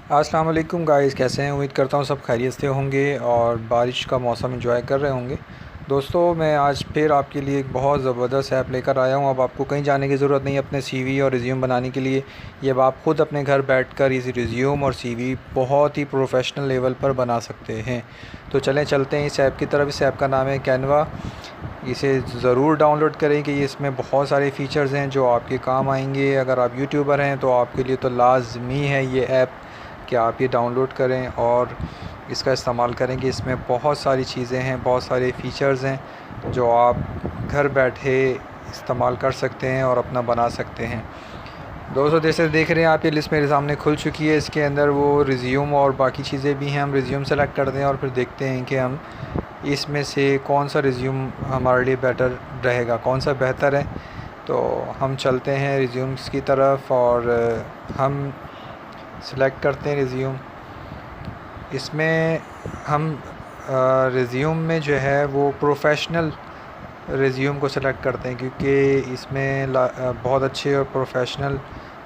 अस्सलाम वालेकुम गाइस, कैसे हैं? उम्मीद करता हूँ सब खैरियत से होंगे और बारिश का मौसम एंजॉय कर रहे होंगे। दोस्तों, मैं आज फिर आपके लिए एक बहुत ज़बरदस्त ऐप लेकर आया हूँ। अब आपको कहीं जाने की ज़रूरत नहीं अपने सीवी और रिज्यूम बनाने के लिए। ये अब आप ख़ुद अपने घर बैठकर इस रिज्यूम और सीवी बहुत ही प्रोफेशनल लेवल पर बना सकते हैं। तो चलते हैं इस ऐप की तरफ। इस ऐप का नाम है कैनवा। इसे ज़रूर डाउनलोड करें कि इसमें बहुत सारे फ़ीचर्स हैं जो आपके काम आएंगे। अगर आप यूट्यूबर हैं तो आपके लिए तो लाजमी है ये ऐप कि आप ये डाउनलोड करें और इसका इस्तेमाल करें कि इसमें बहुत सारी चीज़ें हैं, बहुत सारे फ़ीचर्स हैं जो आप घर बैठे इस्तेमाल कर सकते हैं और अपना बना सकते हैं। दोस्तों, जैसे देख रहे हैं आप, ये लिस्ट मेरे सामने खुल चुकी है। इसके अंदर वो रिज्यूम और बाकी चीज़ें भी हैं। हम रिज्यूम सेलेक्ट करते हैं और फिर देखते हैं कि हम इसमें से कौन सा रिज्यूम हमारे लिए बेटर रहेगा, कौन सा बेहतर है। तो हम चलते हैं रिज्यूम्स की तरफ और हम सिलेक्ट करते हैं रिज्यूम। इसमें हम रिज्यूम में जो है वो प्रोफेशनल रिज्यूम को सिलेक्ट करते हैं, क्योंकि इसमें बहुत अच्छे और प्रोफेशनल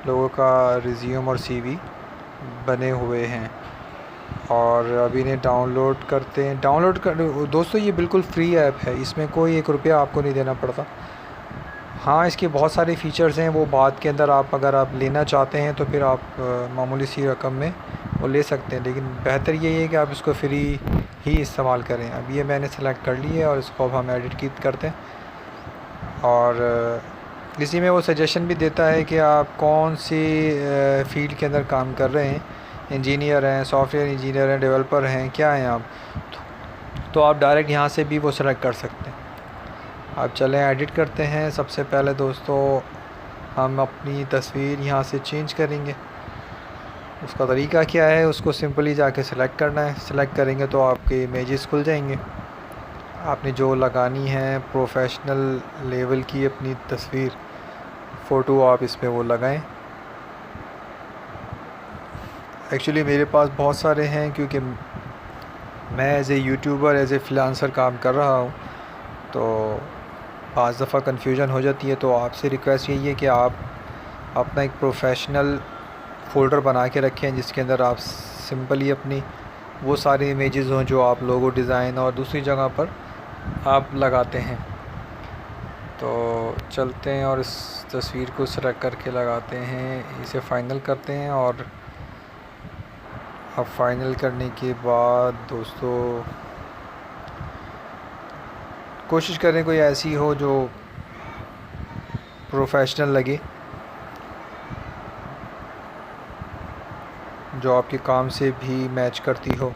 लोगों का रिज्यूम और सीवी बने हुए हैं। और अभी इन्हें डाउनलोड करते हैं। दोस्तों, ये बिल्कुल फ्री ऐप है, इसमें कोई 1 रुपया आपको नहीं देना पड़ता। हाँ, इसके बहुत सारे फ़ीचर्स हैं, वो बाद के अंदर अगर आप लेना चाहते हैं तो फिर आप मामूली सी रकम में वो ले सकते हैं, लेकिन बेहतर यही है कि आप इसको फ्री ही इस्तेमाल करें। अब ये मैंने सेलेक्ट कर ली है और इसको अब हम एडिट की करते हैं। और इसी में वो सजेशन भी देता है कि आप कौन सी फ़ील्ड के अंदर काम कर रहे हैं। इंजीनियर हैं, सॉफ्टवेयर इंजीनियर हैं, डेवलपर हैं, क्या हैं आप? तो आप डायरेक्ट यहाँ से भी वो सेलेक्ट कर सकते हैं। अब चलें एडिट करते हैं। सबसे पहले दोस्तों, हम अपनी तस्वीर यहाँ से चेंज करेंगे। उसका तरीका क्या है, उसको सिंपली जाके सिलेक्ट करना है। सिलेक्ट करेंगे तो आपके इमेजेस खुल जाएंगे। आपने जो लगानी है प्रोफेशनल लेवल की अपनी तस्वीर, फ़ोटो, आप इसमें वो लगाएं। एक्चुअली मेरे पास बहुत सारे हैं, क्योंकि मैं as a YouTuber, as a freelancer काम कर रहा हूँ, तो 5 दफ़ा कन्फ्यूजन हो जाती है। तो आपसे रिक्वेस्ट यही है कि आप अपना एक प्रोफेशनल फ़ोल्डर बना के रखें, जिसके अंदर आप सिंपली अपनी वो सारे इमेजेस हों जो आप लोगो डिज़ाइन और दूसरी जगह पर आप लगाते हैं। तो चलते हैं और इस तस्वीर को सेलेक्ट करके लगाते हैं, इसे फ़ाइनल करते हैं। और अब फाइनल करने के बाद दोस्तों, कोशिश करें कोई ऐसी हो जो प्रोफेशनल लगे, जो आपके काम से भी मैच करती हो।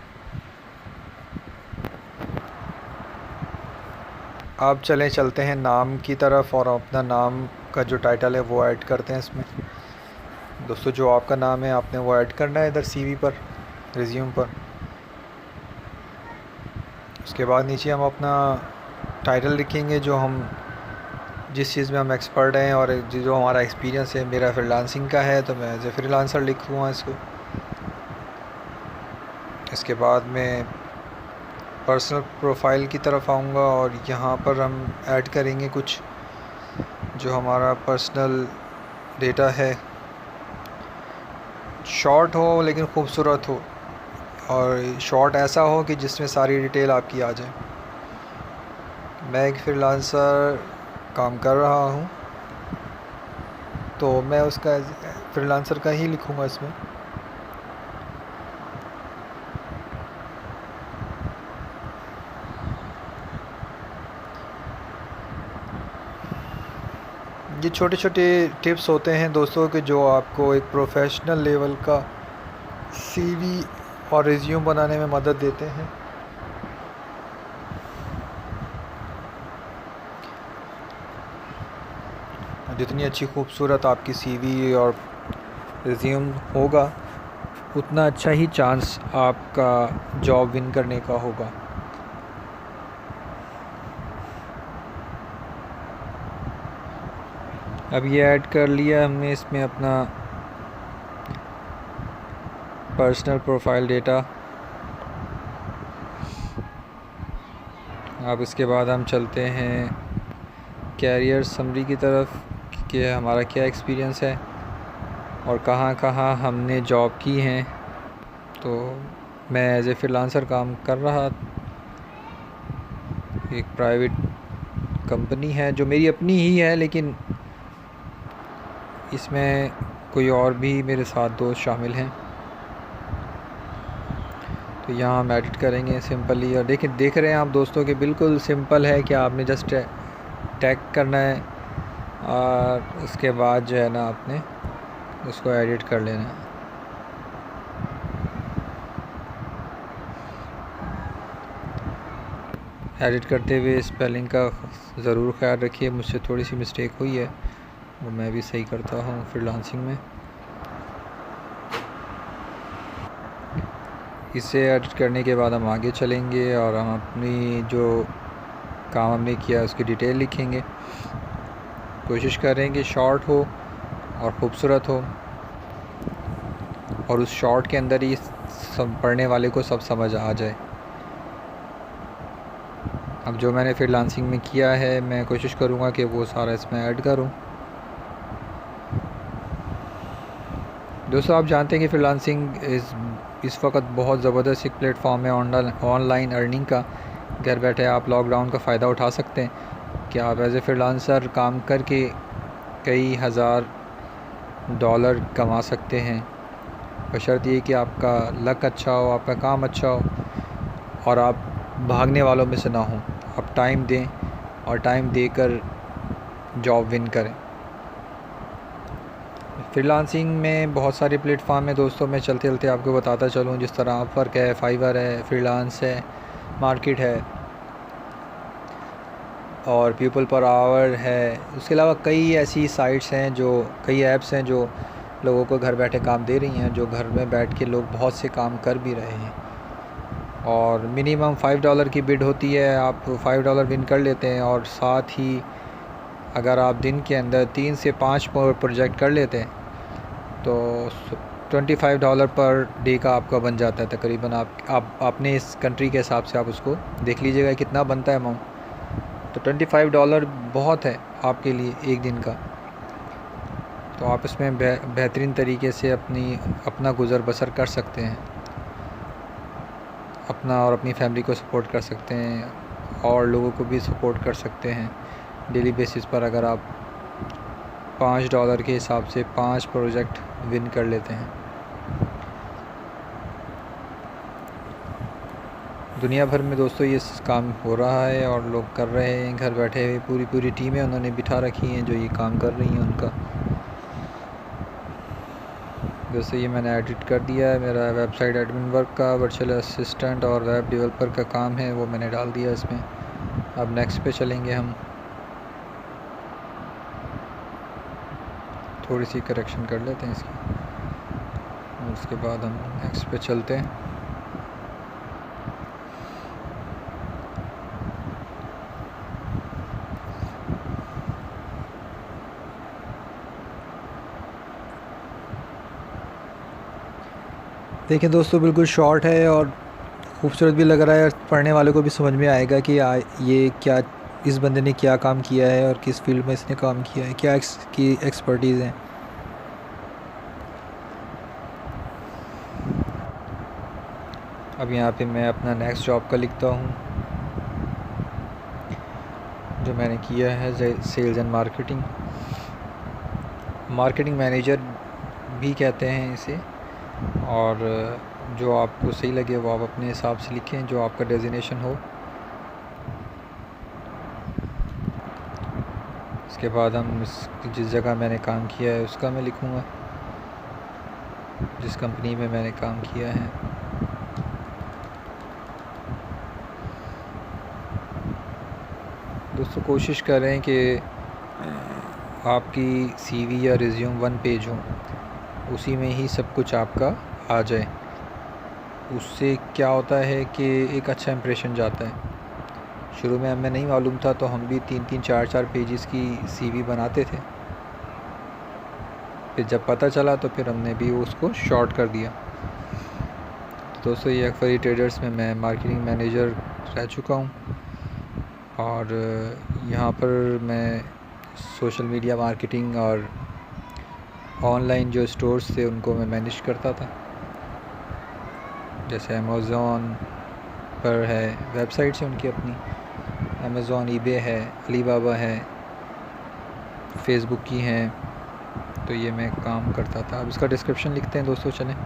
अब चलते हैं नाम की तरफ और अपना नाम का जो टाइटल है वो ऐड करते हैं इसमें। दोस्तों, जो आपका नाम है आपने वो ऐड करना है इधर सीवी पर, रिज्यूम पर। उसके बाद नीचे हम अपना टाइटल लिखेंगे, जो हम जिस चीज़ में हम एक्सपर्ट हैं और जो हमारा एक्सपीरियंस है। मेरा फ्रीलांसिंग का है तो मैं एज ए फ्रीलांसर लिखूँगा इसको। इसके बाद मैं पर्सनल प्रोफाइल की तरफ आऊँगा और यहाँ पर हम ऐड करेंगे कुछ जो हमारा पर्सनल डेटा है। शॉर्ट हो लेकिन ख़ूबसूरत हो, और शॉर्ट ऐसा हो कि जिसमें सारी डिटेल आपकी आ जाए। मैं एक फ्रीलांसर काम कर रहा हूँ, तो मैं उसका फ्रीलांसर का ही लिखूँगा इसमें। ये छोटे छोटे टिप्स होते हैं दोस्तों कि जो आपको एक प्रोफेशनल लेवल का सीवी और रिज्यूम बनाने में मदद देते हैं। जितनी अच्छी खूबसूरत आपकी सीवी और रिज्यूम होगा, उतना अच्छा ही चांस आपका जॉब विन करने का होगा। अब ये ऐड कर लिया हमने इसमें अपना पर्सनल प्रोफाइल डेटा। अब इसके बाद हम चलते हैं कैरियर समरी की तरफ कि हमारा क्या एक्सपीरियंस है और कहाँ कहाँ हमने जॉब की हैं। तो मैं एज ए फ्रीलांसर काम कर रहा, एक प्राइवेट कंपनी है जो मेरी अपनी ही है, लेकिन इसमें कोई और भी मेरे साथ दोस्त शामिल हैं। तो यहाँ हम एडिट करेंगे सिंपली, और देख रहे हैं आप दोस्तों कि बिल्कुल सिंपल है कि आपने जस्ट टैग करना है और उसके बाद जो है ना आपने उसको एडिट कर लेना है। एडिट करते हुए स्पेलिंग का ज़रूर ख्याल रखिए, मुझसे थोड़ी सी मिस्टेक हुई है, वो मैं भी सही करता हूँ फ्रीलांसिंग में। इसे एडिट करने के बाद हम आगे चलेंगे और हम अपनी जो काम हमने किया उसकी डिटेल लिखेंगे। कोशिश करें कि शॉर्ट हो और ख़ूबसूरत हो, और उस शॉर्ट के अंदर ही सब पढ़ने वाले को सब समझ आ जाए। अब जो मैंने फ्रीलांसिंग में किया है मैं कोशिश करूँगा कि वो सारा इसमें ऐड करूँ। दोस्तों आप जानते हैं कि फ्रीलांसिंग इस वक्त बहुत ज़बरदस्त एक प्लेटफॉर्म है ऑनलाइन अर्निंग का। घर बैठे आप लॉकडाउन का फ़ायदा उठा सकते हैं कि आप एज ए फ्रीलांसर काम करके कई हज़ार डॉलर कमा सकते हैं, बशर्ते ये कि आपका लक अच्छा हो, आपका काम अच्छा हो और आप भागने वालों में से ना हों। आप टाइम दें और टाइम देकर जॉब विन करें। फ्रीलांसिंग में बहुत सारे प्लेटफॉर्म है दोस्तों, मैं चलते चलते आपको बताता चलूँ। जिस तरह अपवर्क है, फाइवर है, फ्रीलांस है, मार्केट है और पीपल पर आवर है। उसके अलावा कई ऐसी साइट्स हैं, कई ऐप्स हैं जो लोगों को घर बैठे काम दे रही हैं, जो घर में बैठ के लोग बहुत से काम कर भी रहे हैं। और मिनिमम $5 की बिड होती है, आप $5 विन कर लेते हैं। और साथ ही अगर आप दिन के अंदर 3 से 5 प्रोजेक्ट कर लेते हैं तो $25 पर डे का आपका बन जाता है तकरीबन। आप अपने इस कंट्री के हिसाब से आप उसको देख लीजिएगा कितना बनता है अमाउंट। तो $25 बहुत है आपके लिए एक दिन का। तो आप इसमें बेहतरीन तरीके से अपना गुज़र बसर कर सकते हैं, अपना और अपनी फैमिली को सपोर्ट कर सकते हैं और लोगों को भी सपोर्ट कर सकते हैं डेली बेसिस पर। अगर आप $5 के हिसाब से 5 प्रोजेक्ट विन कर लेते हैं। दुनिया भर में दोस्तों ये काम हो रहा है और लोग कर रहे हैं घर बैठे हुए। पूरी टीमें उन्होंने बिठा रखी हैं जो ये काम कर रही हैं उनका। दोस्तों ये मैंने एडिट कर दिया है, मेरा वेबसाइट एडमिन वर्क का, वर्चुअल असिस्टेंट और वेब डेवलपर का काम है, वो मैंने डाल दिया इसमें। अब नेक्स्ट पे चलेंगे हम, थोड़ी सी करेक्शन कर लेते हैं इसकी और उसके बाद हम नेक्स्ट पे चलते हैं। देखिए दोस्तों बिल्कुल शॉर्ट है और खूबसूरत भी लग रहा है, और पढ़ने वाले को भी समझ में आएगा कि ये क्या, इस बंदे ने क्या काम किया है और किस फील्ड में इसने काम किया है, क्या इसकी एक्सपर्टीज़ है। अब यहाँ पे मैं अपना नेक्स्ट जॉब का लिखता हूँ जो मैंने किया है, सेल्स एंड मार्केटिंग मैनेजर भी कहते हैं इसे। और जो आपको सही लगे वो आप अपने हिसाब से लिखें, जो आपका डेजिग्नेशन हो। इसके बाद हम जिस जगह मैंने काम किया है उसका मैं लिखूँगा, जिस कंपनी में मैंने काम किया है। दोस्तों कोशिश करें कि आपकी सीवी या रिज्यूम 1 पेज हो, उसी में ही सब कुछ आपका आ जाए। उससे क्या होता है कि एक अच्छा इंप्रेशन जाता है। शुरू में हमें नहीं मालूम था तो हम भी 3-3, 4-4 पेजेस की सीवी बनाते थे, फिर जब पता चला तो फिर हमने भी उसको शॉर्ट कर दिया। दोस्तों ये एक्सपीरी ट्रेडर्स में मैं मार्केटिंग मैनेजर रह चुका हूँ और यहाँ पर मैं सोशल मीडिया मार्केटिंग और ऑनलाइन जो स्टोर्स थे उनको मैं मैनेज करता था। जैसे अमेज़ॉन पर है, वेबसाइट्स हैं उनकी अपनी, अमेज़ॉन, ईबे है, अलीबाबा है, फेसबुक की हैं। तो ये मैं काम करता था। अब इसका डिस्क्रिप्शन लिखते हैं दोस्तों, चलें।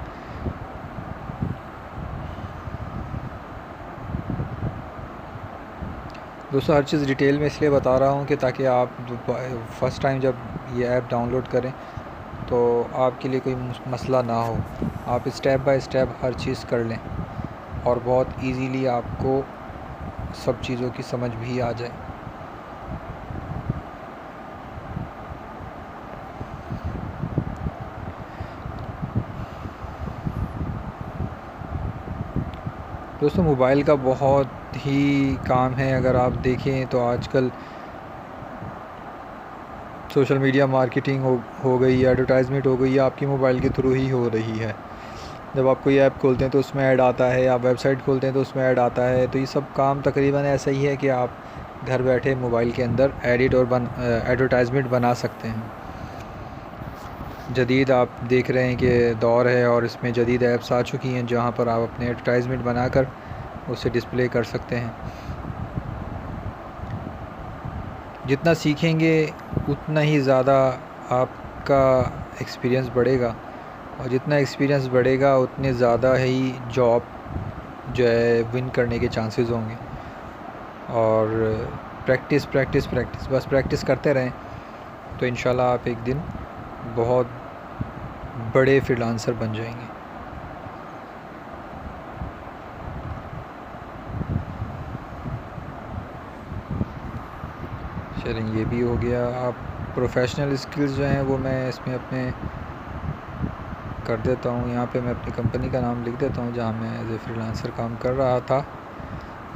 दोस्तों हर चीज़ डिटेल में इसलिए बता रहा हूँ कि ताकि आप फ़र्स्ट टाइम जब ये ऐप डाउनलोड करें तो आपके लिए कोई मसला ना हो, आप स्टेप बाय स्टेप हर चीज़ कर लें और बहुत इजीली आपको सब चीज़ों की समझ भी आ जाए। दोस्तों मोबाइल का बहुत ही काम है। अगर आप देखें तो आजकल सोशल मीडिया मार्केटिंग हो गई, एडवर्टाइजमेंट हो गई, आपकी मोबाइल के थ्रू ही हो रही है। जब आप कोई ऐप खोलते हैं तो उसमें ऐड आता है, आप वेबसाइट खोलते हैं तो उसमें ऐड आता है। तो ये सब काम तकरीबन ऐसा ही है कि आप घर बैठे मोबाइल के अंदर एडिट और एडवर्टाइजमेंट बना सकते हैं। जदीद आप देख रहे हैं कि दौर है और इसमें जदीद ऐप्स आ चुकी हैं जहाँ पर आप अपने एडवर्टाइजमेंट बनाकर उसे डिस्प्ले कर सकते हैं। जितना सीखेंगे उतना ही ज़्यादा आपका एक्सपीरियंस बढ़ेगा और जितना एक्सपीरियंस बढ़ेगा उतने ज़्यादा ही जॉब जो है विन करने के चांसेस होंगे। और प्रैक्टिस प्रैक्टिस प्रैक्टिस, बस प्रैक्टिस करते रहें तो इंशाल्लाह आप एक दिन बहुत बड़े फ्रीलांसर बन जाएंगे। चलें, ये भी हो गया। आप प्रोफेशनल स्किल्स जो हैं वो मैं इसमें अपने कर देता हूँ। यहाँ पे मैं अपनी कंपनी का नाम लिख देता हूँ जहाँ मैं एज ए फ्रीलांसर काम कर रहा था।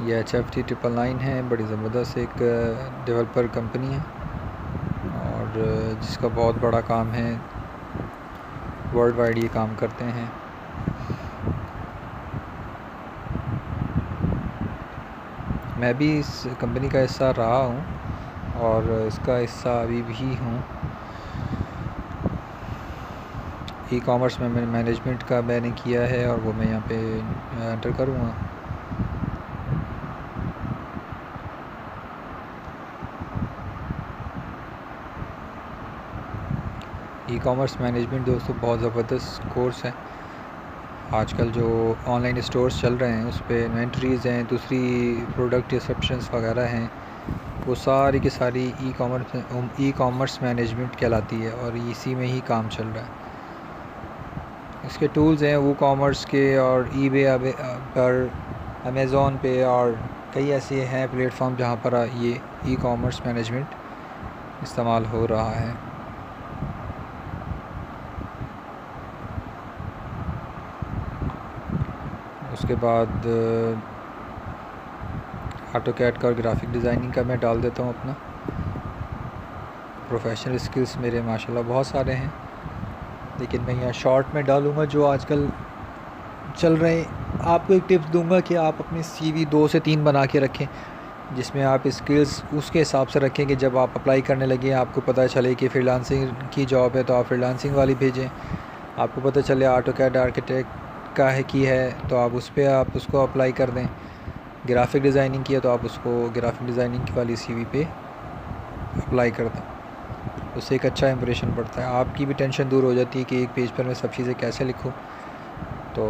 ये HFT999 है, बड़ी ज़बरदस्त एक डेवलपर कंपनी है और जिसका बहुत बड़ा काम है, वर्ल्ड वाइड ये काम करते हैं। मैं भी इस कंपनी का हिस्सा रहा हूँ और इसका हिस्सा अभी भी हूँ। ई कॉमर्स में मैनेजमेंट का मैंने किया है और वो मैं यहाँ पे एंटर करूँगा। ई कॉमर्स मैनेजमेंट दोस्तों बहुत ज़बरदस्त कोर्स है। आजकल जो ऑनलाइन स्टोर्स चल रहे हैं उस पर इन्वेंट्रीज़ हैं, दूसरी प्रोडक्ट डिस्क्रिप्शंस वगैरह हैं, वो सारी की सारी ई कॉमर्स मैनेजमेंट कहलाती है और इसी में ही काम चल रहा है। इसके टूल्स हैं वो कॉमर्स के और ईबे पर, अमेज़ॉन पे और कई ऐसे हैं प्लेटफॉर्म जहाँ पर ये ई कॉमर्स मैनेजमेंट इस्तेमाल हो रहा है। उसके बाद ऑटोकैड का और ग्राफिक डिज़ाइनिंग का मैं डाल देता हूँ अपना। प्रोफेशनल स्किल्स मेरे माशाल्लाह बहुत सारे हैं, लेकिन मैं यहाँ शॉर्ट में डालूँगा जो आजकल चल रहे हैं। आपको एक टिप्स दूंगा कि आप अपनी CV 2 से 3 बना के रखें, जिसमें आप स्किल्स उसके हिसाब से रखें कि जब आप अप्लाई करने लगे आपको पता चले कि फ्रीलांसिंग की जॉब है तो आप फ्रीलांसिंग वाली भेजें। आपको पता चले ऑटोकैड आर्किटेक्ट का है की है तो आप उस पर आप उसको अप्लाई कर दें। ग्राफिक डिज़ाइनिंग की है तो आप उसको ग्राफिक डिज़ाइनिंग वाली CV पे अप्लाई कर दें। उससे एक अच्छा इंप्रेशन पड़ता है, आपकी भी टेंशन दूर हो जाती है कि एक पेज पर मैं सब चीज़ें कैसे लिखूं। तो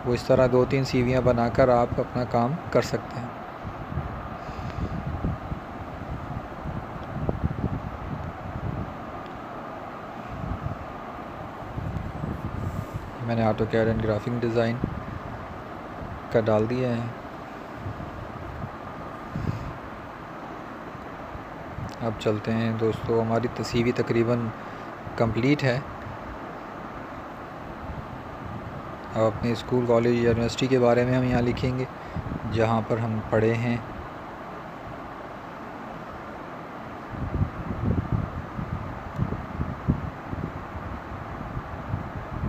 वो इस तरह 2-3 CVयाँ बनाकर आप अपना काम कर सकते हैं। मैंने ऑटोकैड एंड ग्राफिक डिज़ाइन का डाल दिया है। अब चलते हैं दोस्तों, हमारी CV तकरीबन कंप्लीट है। अब अपने स्कूल, कॉलेज, यूनिवर्सिटी के बारे में हम यहाँ लिखेंगे जहाँ पर हम पढ़े हैं।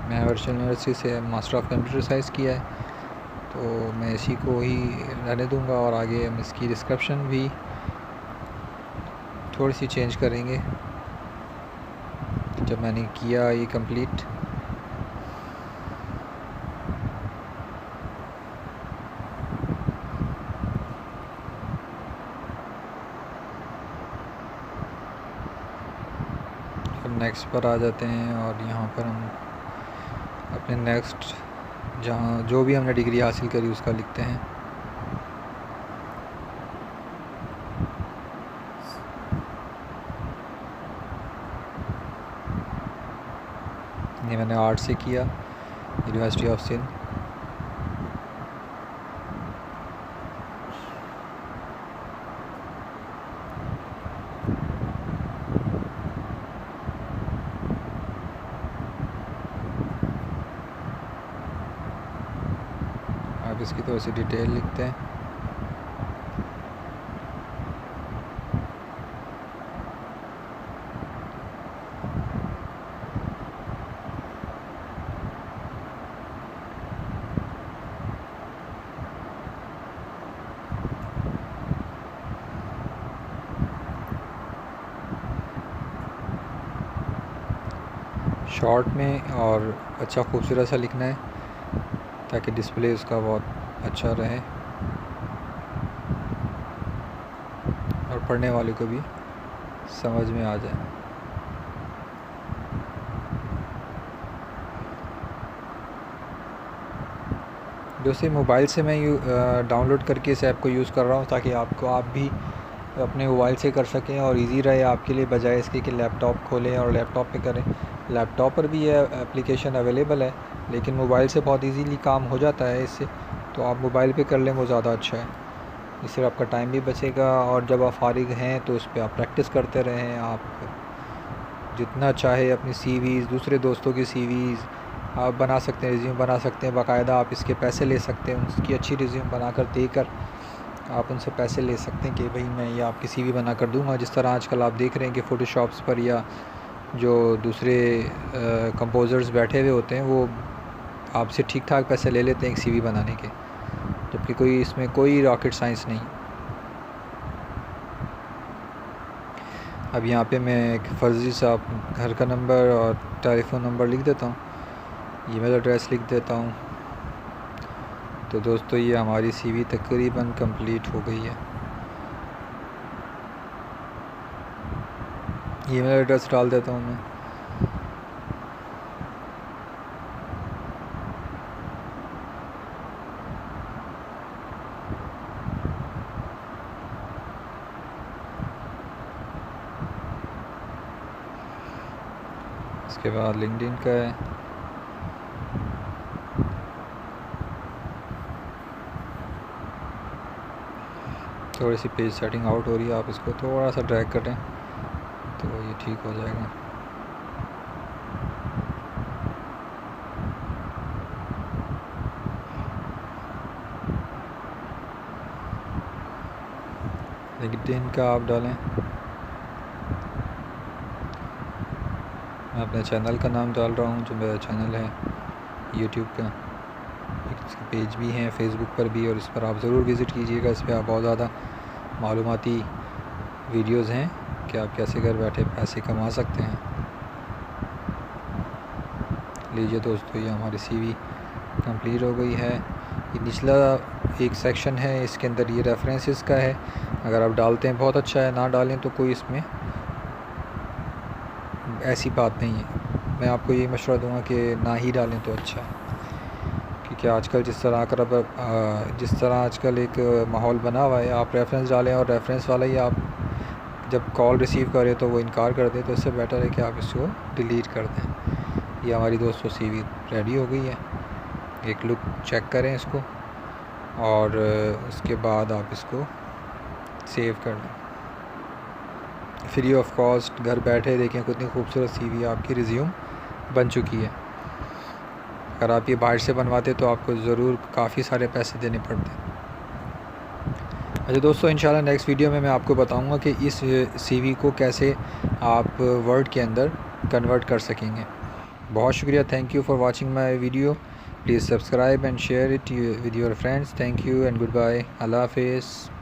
मैं वर्चुअल यूनिवर्सिटी से मास्टर ऑफ कंप्यूटर साइंस किया है तो मैं इसी को ही रहने दूंगा और आगे हम इसकी डिस्क्रिप्शन भी थोड़ी सी चेंज करेंगे जब मैंने किया ये कंप्लीट। नेक्स्ट पर आ जाते हैं और यहाँ पर हम अपने नेक्स्ट जहाँ जो भी हमने डिग्री हासिल करी उसका लिखते हैं। ये मैंने आर्ट से किया, यूनिवर्सिटी ऑफ सिंध। आप इसकी थोड़ी सी डिटेल लिखते हैं। शॉर्ट में और अच्छा खूबसूरत सा लिखना है ताकि डिस्प्ले उसका बहुत अच्छा रहे और पढ़ने वाले को भी समझ में आ जाए। दोस्तों मोबाइल से मैं डाउनलोड करके इस ऐप को यूज़ कर रहा हूँ ताकि आप भी अपने मोबाइल से कर सकें और इजी रहे आपके लिए, बजाय इसके कि लैपटॉप खोलें और लैपटॉप पे करें। लैपटॉप पर भी ये एप्लीकेशन अवेलेबल है, लेकिन मोबाइल से बहुत इजीली काम हो जाता है इससे, तो आप मोबाइल पे कर लें वो ज़्यादा अच्छा है। इससे आपका टाइम भी बचेगा और जब आप फारिग हैं तो उस पर आप प्रैक्टिस करते रहें। आप जितना चाहे अपनी सीवीज़, दूसरे दोस्तों की सीवीज़ आप बना सकते हैं, रिज्यूम बना सकते हैं। बाकायदा आप इसके पैसे ले सकते हैं, उसकी अच्छी रिज्यूम बनाकर देकर आप उनसे पैसे ले सकते हैं कि भाई मैं ये आपकी सीवी बना कर दूंगा। जिस तरह आजकल आप देख रहे हैं कि फ़ोटोशॉप्स पर या जो दूसरे कंपोज़र्स बैठे हुए होते हैं वो आपसे ठीक ठाक पैसे ले लेते हैं एक सीवी बनाने के, जबकि कोई इसमें कोई रॉकेट साइंस नहीं। अब यहाँ पे मैं एक फ़र्ज़ी सा घर का नंबर और टेलीफ़ोन नंबर लिख देता हूँ, ईमेल एड्रेस लिख देता हूँ। तो दोस्तों ये हमारी सीवी तकरीबन कंप्लीट हो गई है। ईमेल एड्रेस डाल देता हूँ मैं। इसके बाद लिंक्डइन का है। थोड़ी सी पेज सेटिंग आउट हो रही है, आप इसको थोड़ा सा ड्रैग करें तो ये ठीक हो जाएगा। लिंक्डइन का आप डालें। मैं अपने चैनल का नाम डाल रहा हूँ, जो मेरा चैनल है यूट्यूब का। इसके पेज भी हैं फेसबुक पर भी, और इस पर आप ज़रूर विज़िट कीजिएगा। इस पर आप बहुत ज़्यादा मालूमाती वीडियोज़ हैं कि आप कैसे घर बैठे पैसे कमा सकते हैं। लीजिए दोस्तों, ये हमारी सीवी कंप्लीट हो गई है। ये निचला एक सेक्शन है, इसके अंदर ये रेफरेंसेस का है। अगर आप डालते हैं बहुत अच्छा है, ना डालें तो कोई इसमें ऐसी बात नहीं है। मैं आपको यही मशवरा दूंगा कि ना ही डालें तो अच्छा है, क्योंकि आजकल जिस तरह आजकल एक माहौल बना हुआ है, आप रेफरेंस डालें और रेफरेंस वाला ही आप जब कॉल रिसीव करें तो वो इनकार कर दे, तो इससे बेटर है कि आप इसको डिलीट कर दें। ये हमारी दोस्तों सीवी रेडी हो गई है। एक लुक चेक करें इसको और उसके बाद आप इसको सेव कर दें फ्री ऑफ कॉस्ट। घर बैठे देखें कितनी खूबसूरत सीवी आपकी रिज्यूम बन चुकी है। अगर आप ये बाहर से बनवाते तो आपको ज़रूर काफ़ी सारे पैसे देने पड़ते। अच्छा दोस्तों, इंशाल्लाह नेक्स्ट वीडियो में मैं आपको बताऊंगा कि इस सीवी को कैसे आप वर्ड के अंदर कन्वर्ट कर सकेंगे। बहुत शुक्रिया। Thank you for watching my video. Please subscribe and share it with your friends. Thank you and goodbye. Allah हाफिज़।